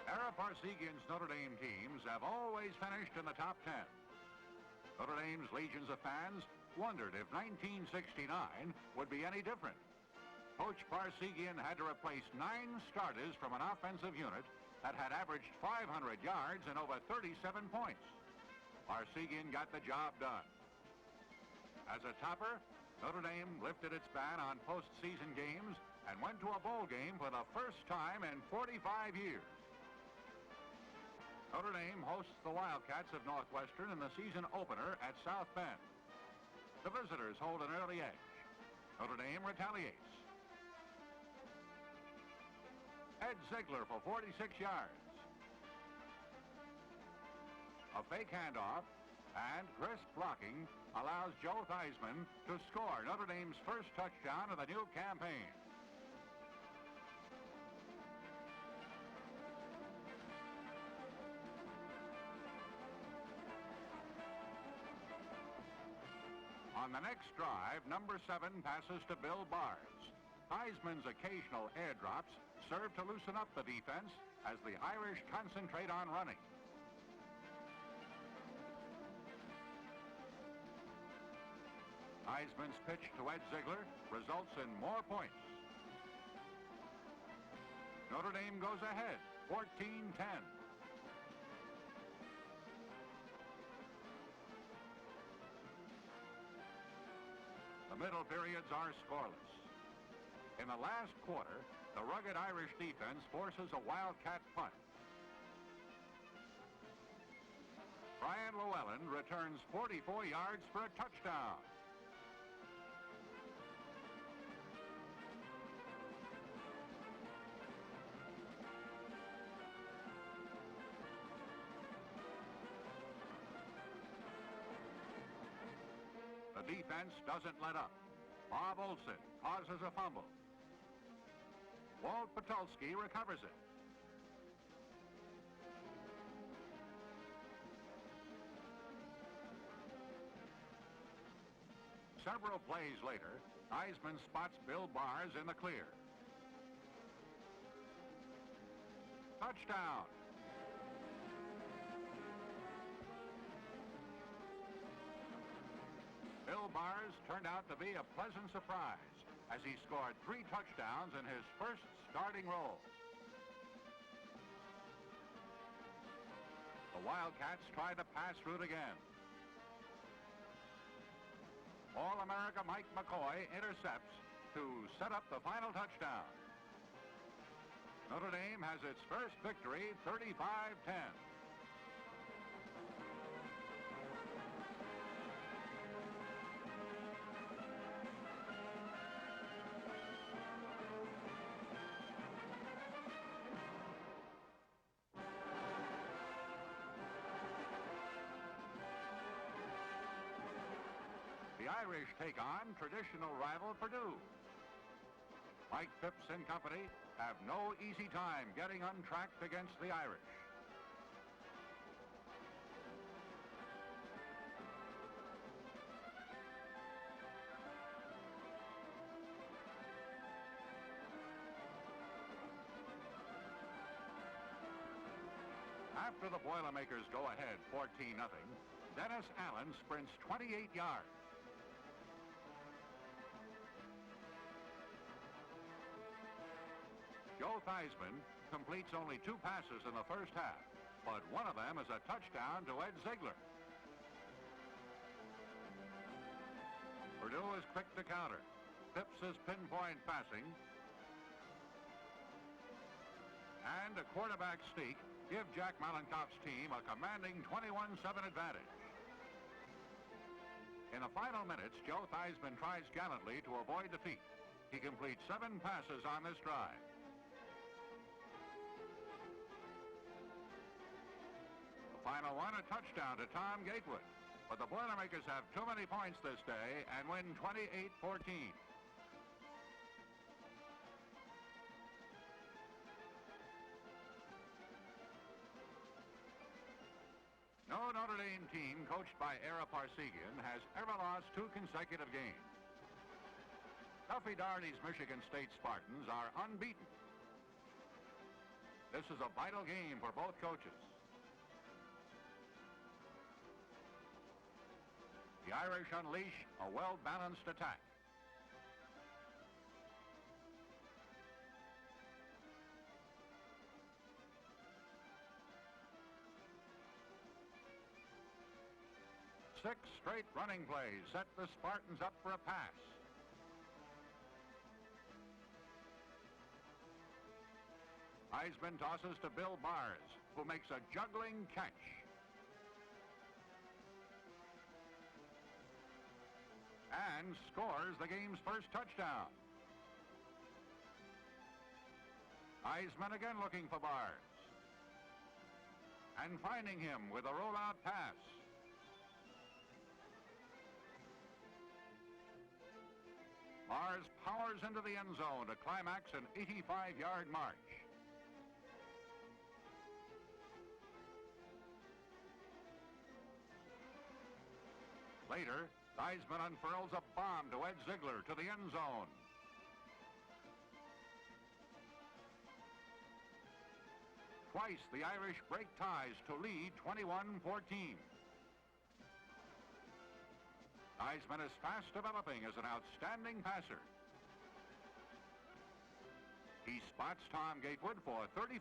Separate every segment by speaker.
Speaker 1: Era Parseghian's Notre Dame teams have always finished in the top 10. Notre Dame's legions of fans wondered if 1969 would be any different. Coach Parseghian had to replace 9 starters from an offensive unit that had averaged 500 yards and over 37 points. Parseghian got the job done. As a topper, Notre Dame lifted its ban on postseason games and went to a bowl game for the first time in 45 years. Notre Dame hosts the Wildcats of Northwestern in the season opener at South Bend. The visitors hold an early edge. Notre Dame retaliates. Ed Ziegler for 46 yards. A fake handoff and crisp blocking allows Joe Theismann to score Notre Dame's first touchdown of the new campaign. On the next drive, number 7 passes to Bill Bars. Theismann's occasional airdrops serve to loosen up the defense as the Irish concentrate on running. Theismann's pitch to Ed Ziegler results in more points. Notre Dame goes ahead, 14-10. The middle periods are scoreless. In the last quarter, the rugged Irish defense forces a Wildcat punt. Brian Llewellyn returns 44 yards for a touchdown. The defense doesn't let up. Bob Olson causes a fumble. Walt Patulski recovers it. Several plays later, Theismann spots Bill Bars in the clear. Touchdown! Bill Bars turned out to be a pleasant surprise as he scored 3 touchdowns in his first starting role. The Wildcats try the pass route again. All-America Mike McCoy intercepts to set up the final touchdown. Notre Dame has its first victory, 35-10. The Irish take on traditional rival Purdue. Mike Phipps and company have no easy time getting untracked against the Irish. After the Boilermakers go ahead 14-0, Dennis Allen sprints 28 yards. Joe Theismann completes only 2 passes in the first half, but one of them is a touchdown to Ed Ziegler. Purdue is quick to counter. Phipps' pinpoint passing and a quarterback sneak give Jack Malenkoff's team a commanding 21-7 advantage. In the final minutes, Joe Theismann tries gallantly to avoid defeat. He completes 7 passes on this drive. The final one, a touchdown to Tom Gatewood. But the Boilermakers have too many points this day and win 28-14. No Notre Dame team coached by Era Parseghian has ever lost 2 consecutive games. Duffy Daugherty's Michigan State Spartans are unbeaten. This is a vital game for both coaches. The Irish unleash a well-balanced attack. Six straight running plays set the Spartans up for a pass. Theismann tosses to Bill Bars, who makes a juggling catch. And scores the game's first touchdown. Theismann again looking for Bars. And finding him with a rollout pass. Bars powers into the end zone to climax an 85-yard march. Later, Theismann unfurls a bomb to Ed Ziegler to the end zone. Twice, the Irish break ties to lead 21-14. Theismann is fast developing as an outstanding passer. He spots Tom Gatewood for 35.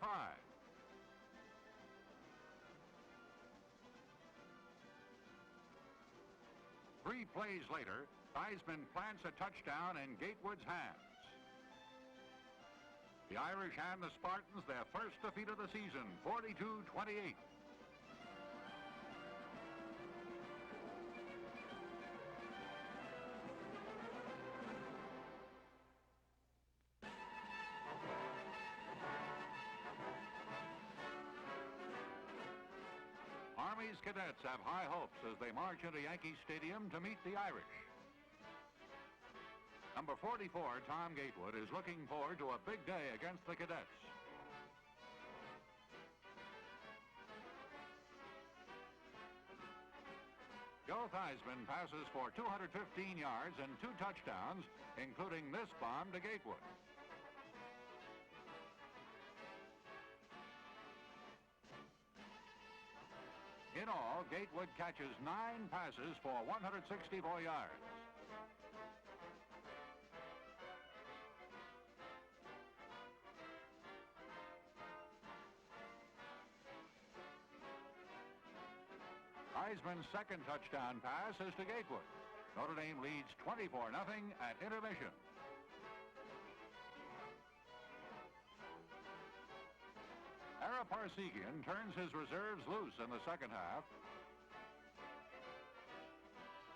Speaker 1: Three plays later, Theismann plants a touchdown in Gatewood's hands. The Irish hand the Spartans their first defeat of the season, 42-28. Army's cadets have high hopes as they march into Yankee Stadium to meet the Irish. Number 44, Tom Gatewood, is looking forward to a big day against the cadets. Joe Theismann passes for 215 yards and 2 touchdowns, including this bomb to Gatewood. In all, Gatewood catches 9 passes for 164 yards. Theismann's second touchdown pass is to Gatewood. Notre Dame leads 24-0 at intermission. Parseghian turns his reserves loose in the second half.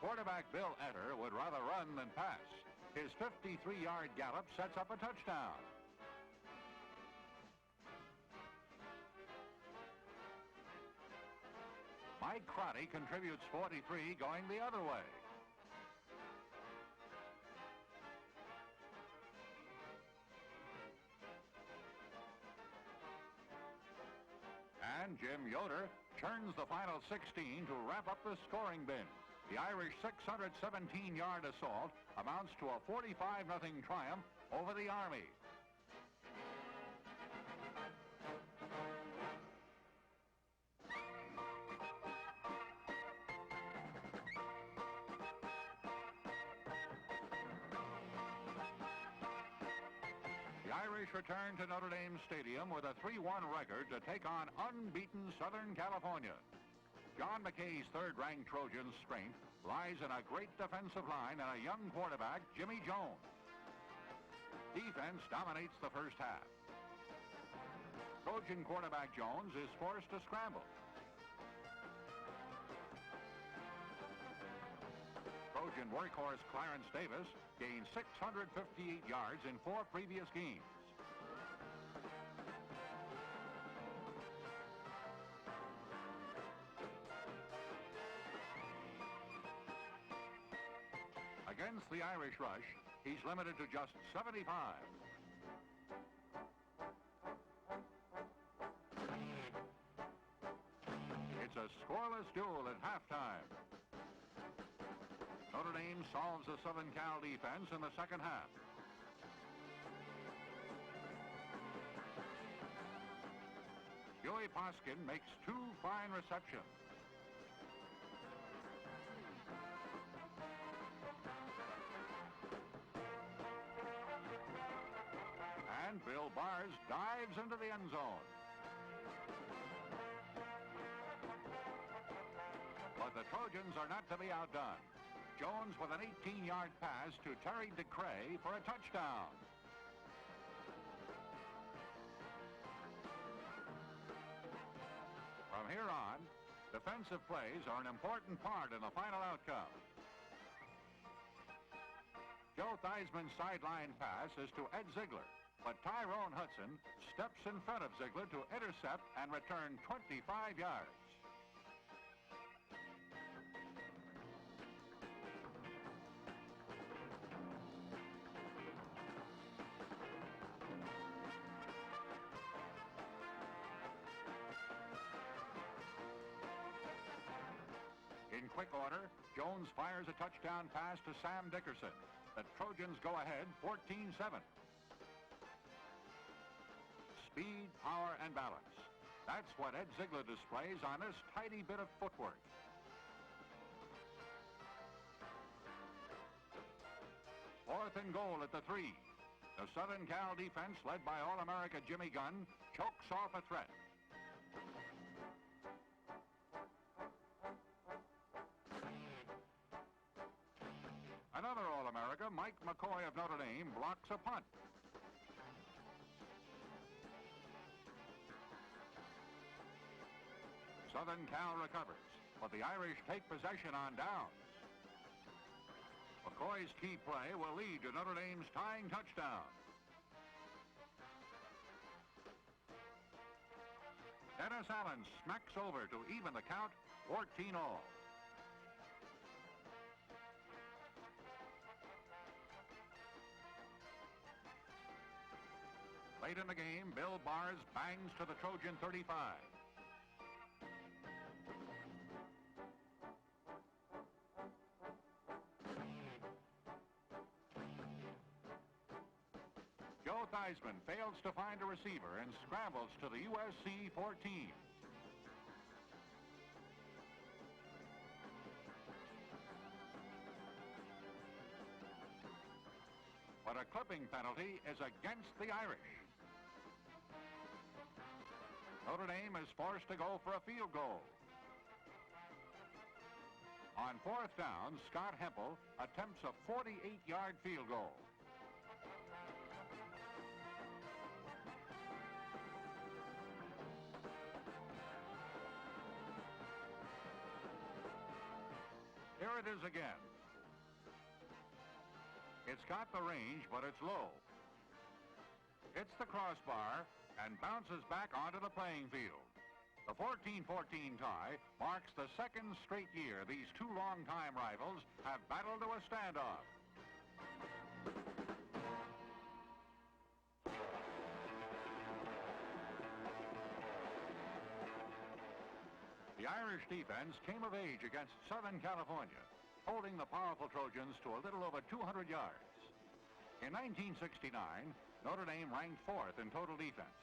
Speaker 1: Quarterback Bill Etter would rather run than pass. His 53-yard gallop sets up a touchdown. Mike Crotty contributes 43, going the other way. And Jim Yoder turns the final 16 to wrap up the scoring bin. The Irish 617-yard assault amounts to a 45-0 triumph over the Army. The Irish return to Notre Dame Stadium with a 3-1 record to take on unbeaten Southern California. John McKay's third-ranked Trojans' strength lies in a great defensive line and a young quarterback, Jimmy Jones. Defense dominates the first half. Trojan quarterback Jones is forced to scramble. Trojan workhorse Clarence Davis gained 658 yards in 4 previous games. Against the Irish rush, he's limited to just 75. It's a scoreless duel at halftime. Notre Dame solves the Southern Cal defense in the second half. Parseghian makes 2 fine receptions. And Bill Bars dives into the end zone. But the Trojans are not to be outdone. Jones with an 18-yard pass to Terry DeCray for a touchdown. From here on, defensive plays are an important part in the final outcome. Joe Theismann's sideline pass is to Ed Ziegler, but Tyrone Hudson steps in front of Ziegler to intercept and return 25 yards. In quick order, Jones fires a touchdown pass to Sam Dickerson. The Trojans go ahead 14-7. Speed, power, and balance. That's what Ed Ziegler displays on this tidy bit of footwork. Fourth and goal at the 3. The Southern Cal defense, led by All-America Jimmy Gunn, chokes off a threat. Another All-America, Mike McCoy of Notre Dame, blocks a punt. Southern Cal recovers, but the Irish take possession on downs. McCoy's key play will lead to Notre Dame's tying touchdown. Dennis Allen smacks over to even the count, 14-all. Late in the game, Bill Bars bangs to the Trojan 35. Joe Theismann fails to find a receiver and scrambles to the USC 14. But a clipping penalty is against the Irish. Notre Dame is forced to go for a field goal. On 4th down, Scott Hempel attempts a 48-yard field goal. Here it is again. It's got the range, but it's low. Hits the crossbar and bounces back onto the playing field. The 14-14 tie marks the second straight year these two longtime rivals have battled to a standoff. The Irish defense came of age against Southern California, holding the powerful Trojans to a little over 200 yards. In 1969, Notre Dame ranked 4th in total defense.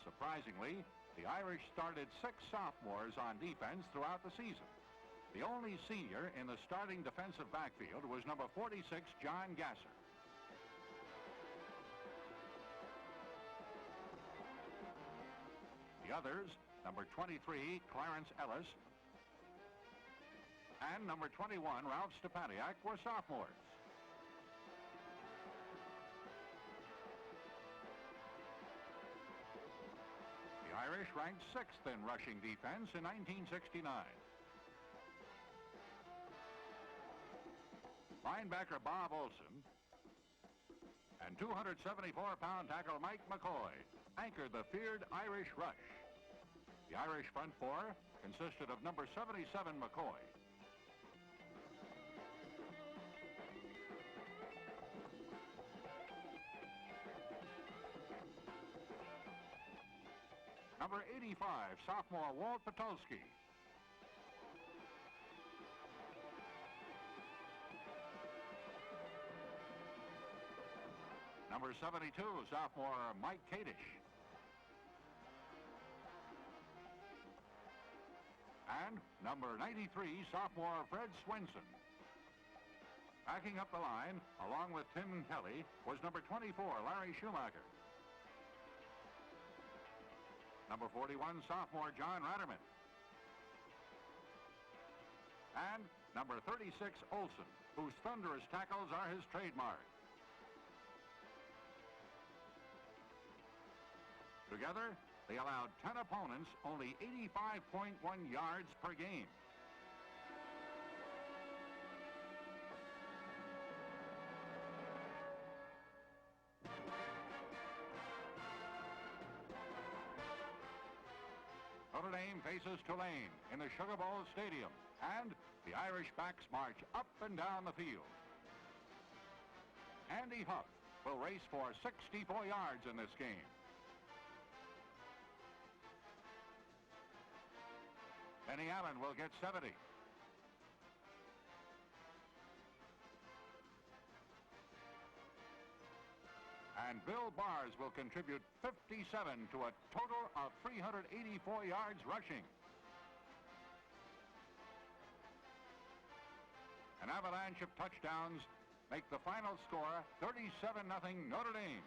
Speaker 1: Surprisingly, the Irish started 6 sophomores on defense throughout the season. The only senior in the starting defensive backfield was number 46, John Gasser. The others, number 23, Clarence Ellis, and number 21, Ralph Stepaniak, were sophomores. The Irish ranked 6th in rushing defense in 1969. Linebacker Bob Olson and 274-pound tackle Mike McCoy anchored the feared Irish rush. The Irish front four consisted of number 77 McCoy, number 85, sophomore Walt Patulski, number 72, sophomore Mike Kadish, and number 93, sophomore Fred Swenson. Backing up the line, along with Tim Kelly, was number 24, Larry Schumacher. Number 41, sophomore John Ratterman. And number 36, Olson, whose thunderous tackles are his trademark. Together, they allowed 10 opponents only 85.1 yards per game. Notre Dame faces Tulane in the Sugar Bowl Stadium, and the Irish backs march up and down the field. Andy Huff will race for 64 yards in this game. Benny Allen will get 70. And Bill Bars will contribute 57 to a total of 384 yards rushing. An avalanche of touchdowns make the final score 37-0 Notre Dame.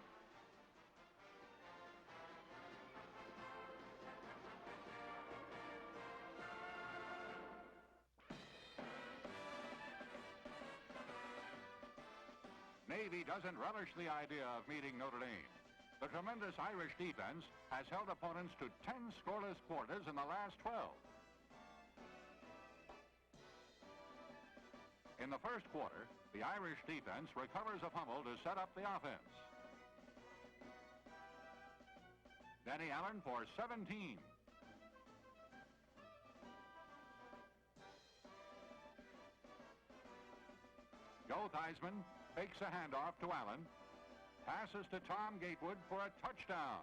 Speaker 1: Navy doesn't relish the idea of meeting Notre Dame. The tremendous Irish defense has held opponents to 10 scoreless quarters in the last 12. In the first quarter, the Irish defense recovers a fumble to set up the offense. Denny Allen for 17. Joe Theismann fakes a handoff to Allen, passes to Tom Gatewood for a touchdown.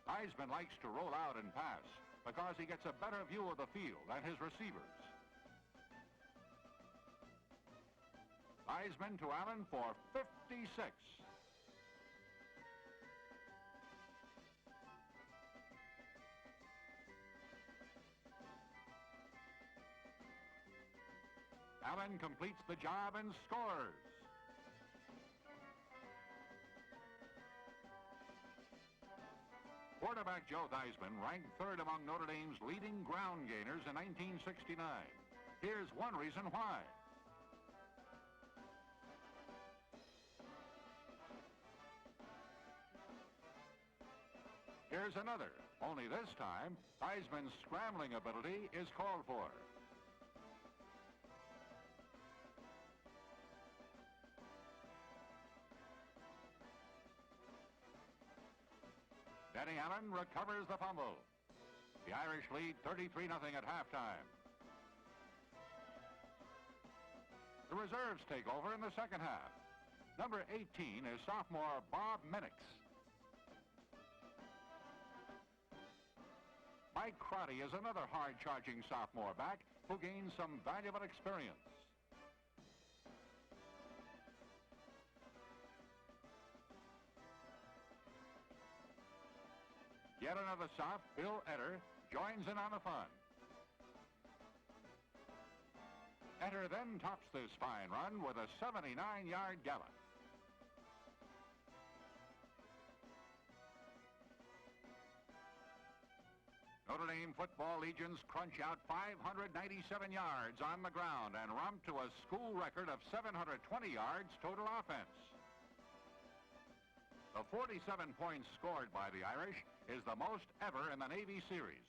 Speaker 1: Theismann likes to roll out and pass because he gets a better view of the field and his receivers. Theismann to Allen for 56. Allen completes the job and scores. Quarterback Joe Theismann ranked third among Notre Dame's leading ground gainers in 1969. Here's one reason why. Here's another, only this time, Theismann's scrambling ability is called for. Denny Allen recovers the fumble. The Irish lead 33-0 at halftime. The reserves take over in the second half. Number 18 is sophomore Bob Minix. Mike Crotty is another hard-charging sophomore back who gains some valuable experience. Yet another soph, Bill Etter, joins in on the fun. Etter then tops this fine run with a 79-yard gallop. Notre Dame football legions crunch out 597 yards on the ground and romp to a school record of 720 yards total offense. The 47 points scored by the Irish is the most ever in the Navy series.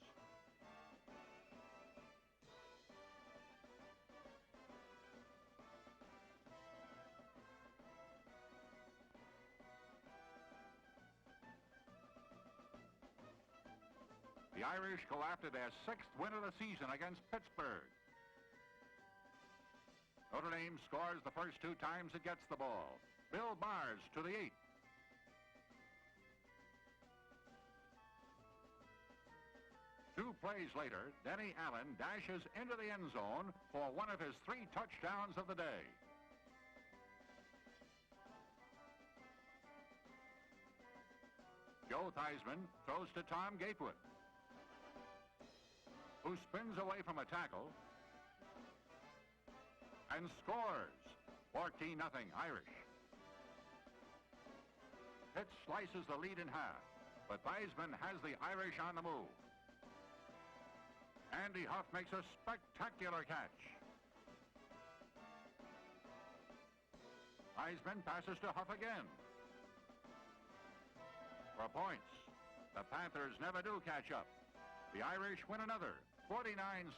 Speaker 1: The Irish go after their 6th win of the season against Pittsburgh. Notre Dame scores the first 2 times it gets the ball. Bill Bars to the 8th. Two plays later, Denny Allen dashes into the end zone for one of his 3 touchdowns of the day. Joe Theismann throws to Tom Gatewood, who spins away from a tackle and scores. 14-0 Irish. Pitts slices the lead in half, but Theismann has the Irish on the move. Andy Huff makes a spectacular catch. Theismann passes to Huff again. For points, the Panthers never do catch up. The Irish win another, 49-7.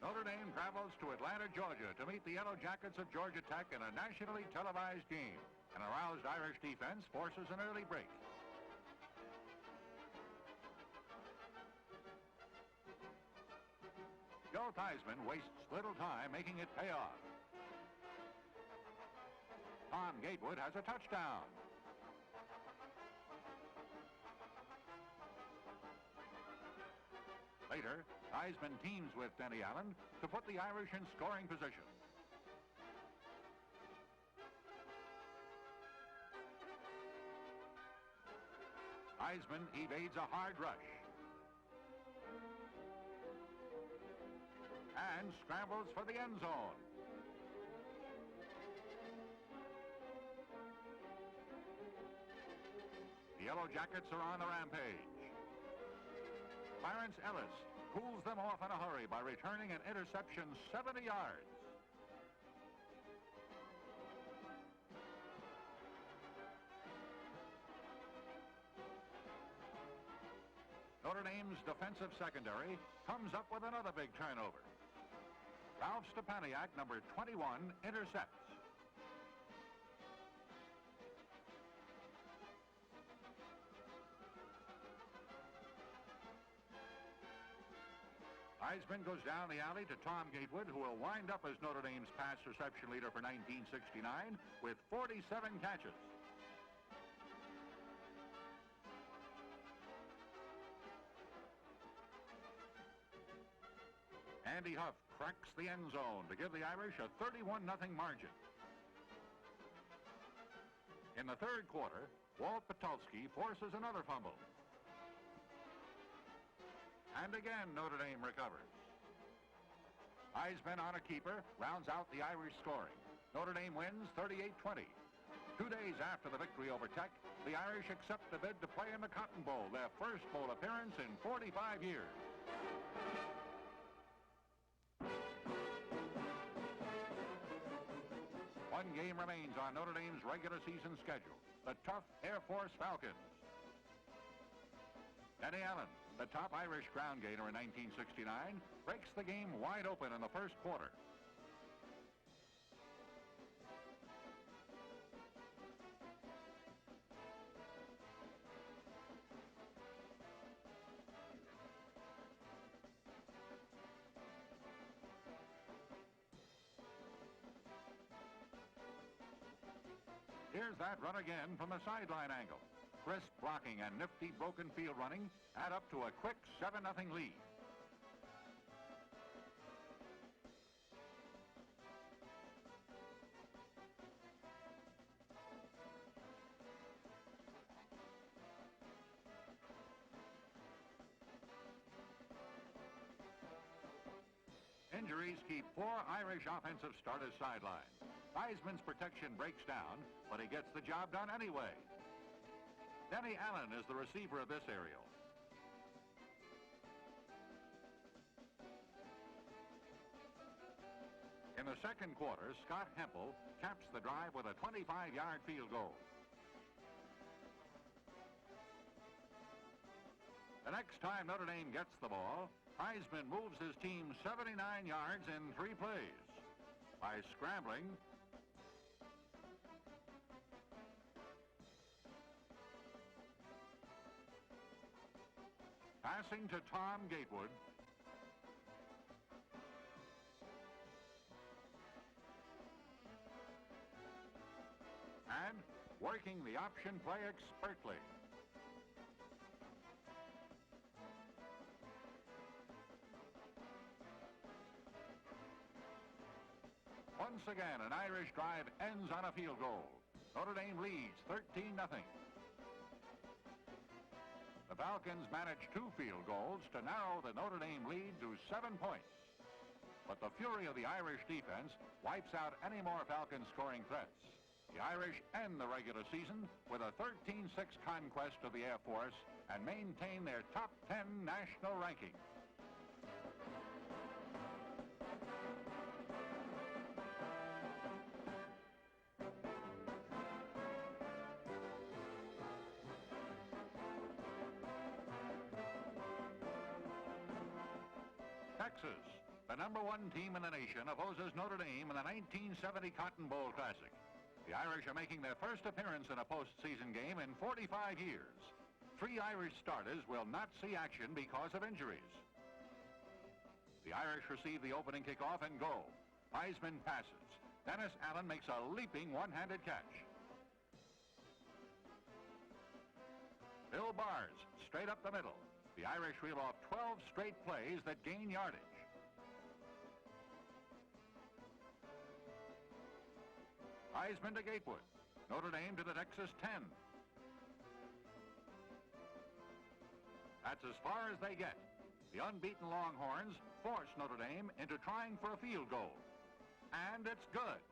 Speaker 1: Notre Dame travels to Atlanta, Georgia to meet the Yellow Jackets of Georgia Tech in a nationally televised game. An aroused Irish defense forces an early break. Joe Theismann wastes little time making it pay off. Tom Gatewood has a touchdown. Later, Theismann teams with Denny Allen to put the Irish in scoring position. Theismann evades a hard rush and scrambles for the end zone. The Yellow Jackets are on the rampage. Clarence Ellis cools them off in a hurry by returning an interception 70 yards. Notre Dame's defensive secondary comes up with another big turnover. Ralph Stepaniak, number 21, intercepts. Theismann goes down the alley to Tom Gatewood, who will wind up as Notre Dame's pass reception leader for 1969 with 47 catches. Andy Huff cracks the end zone to give the Irish a 31-0 margin. In the third quarter, Walt Patulski forces another fumble. And again, Notre Dame recovers. Theismann on a keeper rounds out the Irish scoring. Notre Dame wins 38-20. 2 days after the victory over Tech, the Irish accept the bid to play in the Cotton Bowl, their first bowl appearance in 45 years. One game remains on Notre Dame's regular season schedule, the tough Air Force Falcons. Denny Allen, the top Irish ground gainer in 1969, breaks the game wide open in the first quarter. Here's that run again from a sideline angle. Crisp blocking and nifty broken field running add up to a quick 7-0 lead. Injuries keep 4 Irish offensive starters sidelined. Theismann's protection breaks down, but he gets the job done anyway. Denny Allen is the receiver of this aerial. In the second quarter, Scott Hempel caps the drive with a 25-yard field goal. The next time Notre Dame gets the ball, Theismann moves his team 79 yards in 3 plays by scrambling, passing to Tom Gatewood, and working the option play expertly. Once again, an Irish drive ends on a field goal. Notre Dame leads 13-0. The Falcons managed 2 field goals to narrow the Notre Dame lead to 7 points. But the fury of the Irish defense wipes out any more Falcons scoring threats. The Irish end the regular season with a 13-6 conquest of the Air Force and maintain their top 10 national ranking. Texas, the #1 team in the nation, opposes Notre Dame in the 1970 Cotton Bowl Classic. The Irish are making their first appearance in a postseason game in 45 years. 3 Irish starters will not see action because of injuries. The Irish receive the opening kickoff and go. Theismann passes. Dennis Allen makes a leaping one-handed catch. Bill Bars straight up the middle. The Irish reel off 12 straight plays that gain yardage. Theismann to Gatewood. Notre Dame to the Texas 10. That's as far as they get. The unbeaten Longhorns force Notre Dame into trying for a field goal. And it's good.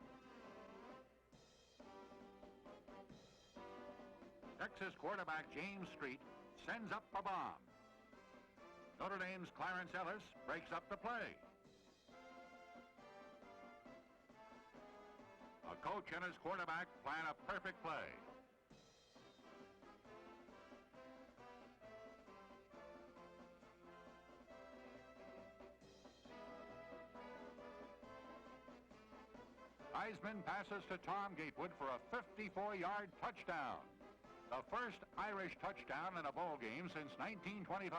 Speaker 1: Texas quarterback James Street sends up a bomb. Notre Dame's Clarence Ellis breaks up the play. A coach and his quarterback plan a perfect play. Theismann passes to Tom Gatewood for a 54-yard touchdown. The first Irish touchdown in a bowl game since 1925.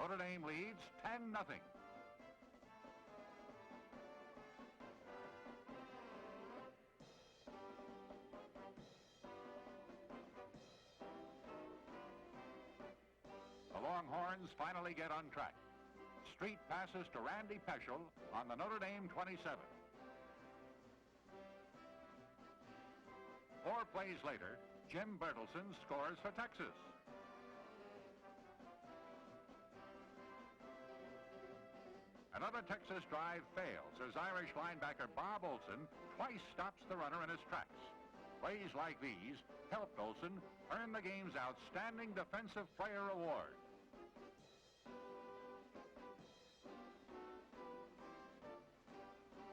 Speaker 1: Notre Dame leads 10-0. The Longhorns finally get on track. Street passes to Randy Peschel on the Notre Dame 27. 4 plays later, Jim Bertelsen scores for Texas. Another Texas drive fails as Irish linebacker Bob Olson twice stops the runner in his tracks. Plays like these helped Olson earn the game's Outstanding Defensive Player Award.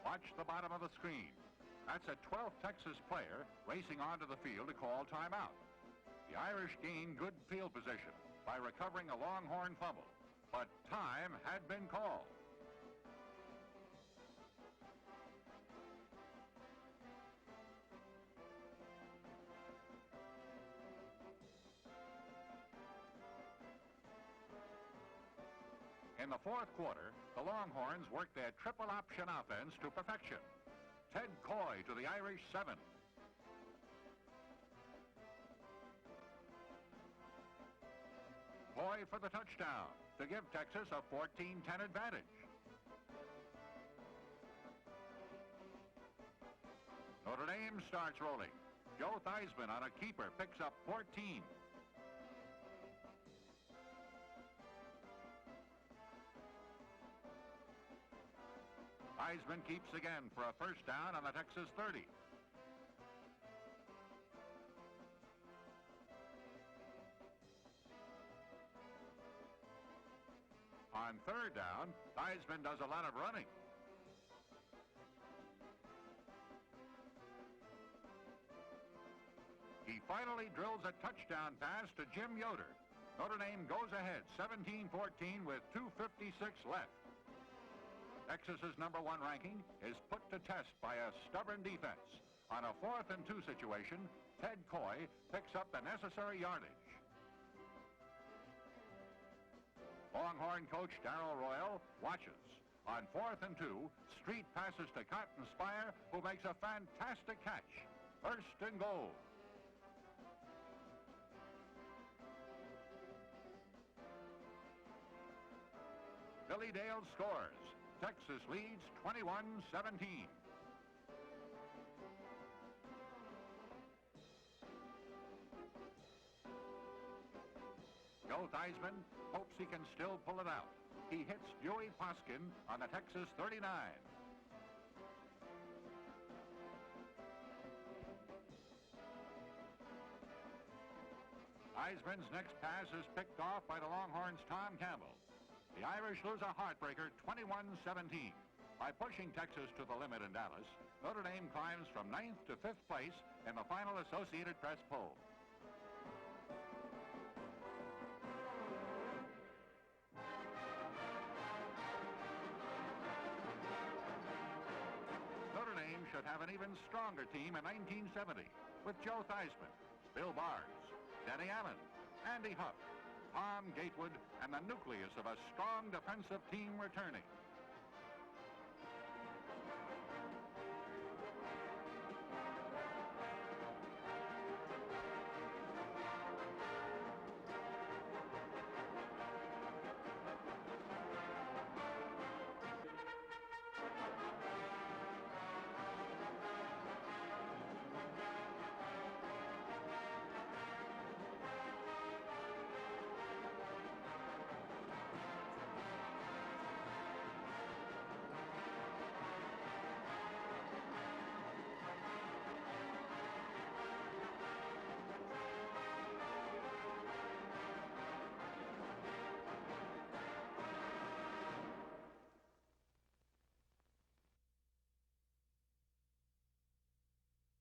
Speaker 1: Watch the bottom of the screen. That's a 12th Texas player racing onto the field to call timeout. The Irish gained good field position by recovering a Longhorn fumble, but time had been called. In the 4th quarter, the Longhorns worked their triple option offense to perfection. Ted Coy to the Irish 7. Coy for the touchdown to give Texas a 14-10 advantage. Notre Dame starts rolling. Joe Theismann on a keeper picks up 14. Theismann keeps again for a first down on the Texas 30. On 3rd down, Theismann does a lot of running. He finally drills a touchdown pass to Jim Yoder. Notre Dame goes ahead 17-14 with 2:56 left. Texas's #1 ranking is put to test by a stubborn defense. On a 4th and 2 situation, Ted Coy picks up the necessary yardage. Longhorn coach Darrell Royal watches. On 4th and 2, Street passes to Cotton Spire, who makes a fantastic catch. 1st and goal. Billy Dale scores. Texas leads 21-17. Joe Theismann hopes he can still pull it out. He hits Dewey Parseghian on the Texas 39. Theismann's next pass is picked off by the Longhorns' Tom Campbell. The Irish lose a heartbreaker 21-17. By pushing Texas to the limit in Dallas, Notre Dame climbs from 9th to 5th place in the final Associated Press poll. Notre Dame should have an even stronger team in 1970 with Joe Theismann, Bill Barnes, Denny Allen, Andy Huff, Tom Gatewood, and the nucleus of a strong defensive team returning.